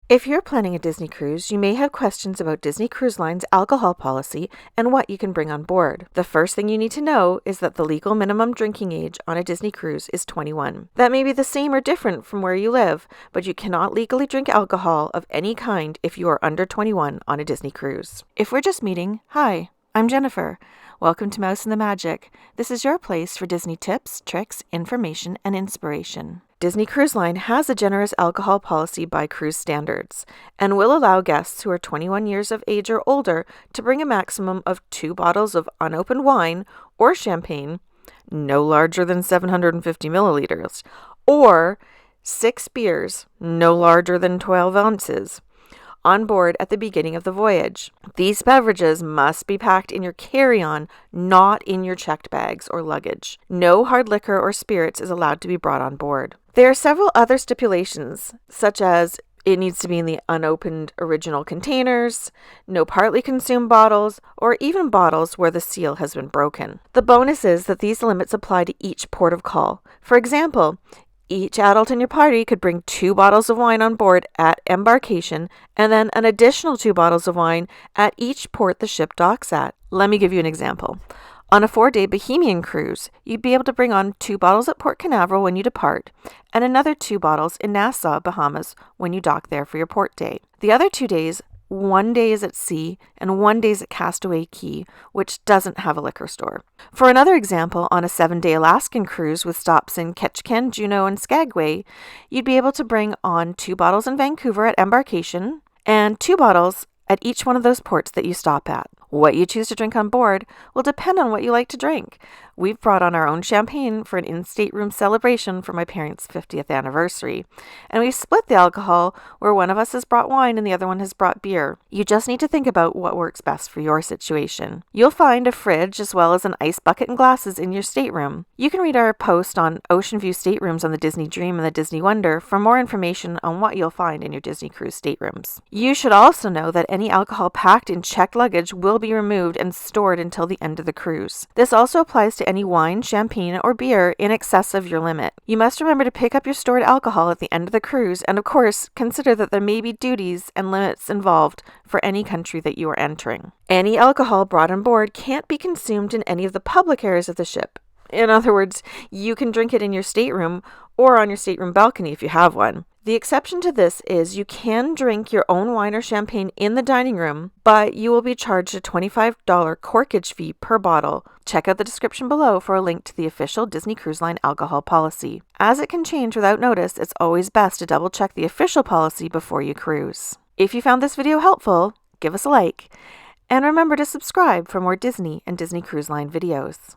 If you're planning a Disney cruise, you may have questions about Disney Cruise Line's alcohol policy and what you can bring on board. The first thing you need to know is that the legal minimum drinking age on a Disney cruise is 21. That may be the same or different from where you live, but you cannot legally drink alcohol of any kind if you are under 21 on a Disney cruise. If we're just meeting, hi, I'm Jennifer. Welcome to Mouse and the Magic. This is your place for Disney tips, tricks, information, and inspiration. Disney Cruise Line has a generous alcohol policy by cruise standards and will allow guests who are 21 years of age or older to bring a maximum of 2 bottles of unopened wine or champagne, no larger than 750 milliliters, or 6 beers, no larger than 12 ounces, on board at the beginning of the voyage. These beverages must be packed in your carry-on, not in your checked bags or luggage. No hard liquor or spirits is allowed to be brought on board. There are several other stipulations, such as it needs to be in the unopened original containers, no partly consumed bottles, or even bottles where the seal has been broken. The bonus is that these limits apply to each port of call. For example, each adult in your party could bring 2 bottles of wine on board at embarkation and then an additional 2 bottles of wine at each port the ship docks at. Let me give you an example. On a 4-day Bohemian cruise, you'd be able to bring on 2 bottles at Port Canaveral when you depart and another 2 bottles in Nassau, Bahamas when you dock there for your port day. The other 2 days, 1 day is at sea and 1 day is at Castaway Cay, which doesn't have a liquor store. For another example, on a 7-day Alaskan cruise with stops in Ketchikan, Juneau, and Skagway, you'd be able to bring on 2 bottles in Vancouver at embarkation and 2 bottles at each one of those ports that you stop at. What you choose to drink on board will depend on what you like to drink. We've brought on our own champagne for an in-stateroom celebration for my parents' 50th anniversary, and we've split the alcohol where one of us has brought wine and the other one has brought beer. You just need to think about what works best for your situation. You'll find a fridge as well as an ice bucket and glasses in your stateroom. You can read our post on Ocean View staterooms on the Disney Dream and the Disney Wonder for more information on what you'll find in your Disney Cruise staterooms. You should also know that any alcohol packed in checked luggage will be removed and stored until the end of the cruise. This also applies to any wine, champagne, or beer in excess of your limit. You must remember to pick up your stored alcohol at the end of the cruise, and of course, consider that there may be duties and limits involved for any country that you are entering. Any alcohol brought on board can't be consumed in any of the public areas of the ship. In other words, you can drink it in your stateroom or on your stateroom balcony if you have one. The exception to this is you can drink your own wine or champagne in the dining room, but you will be charged a $25 corkage fee per bottle. Check out the description below for a link to the official Disney Cruise Line alcohol policy. As it can change without notice, it's always best to double check the official policy before you cruise. If you found this video helpful, give us a like, and remember to subscribe for more Disney and Disney Cruise Line videos.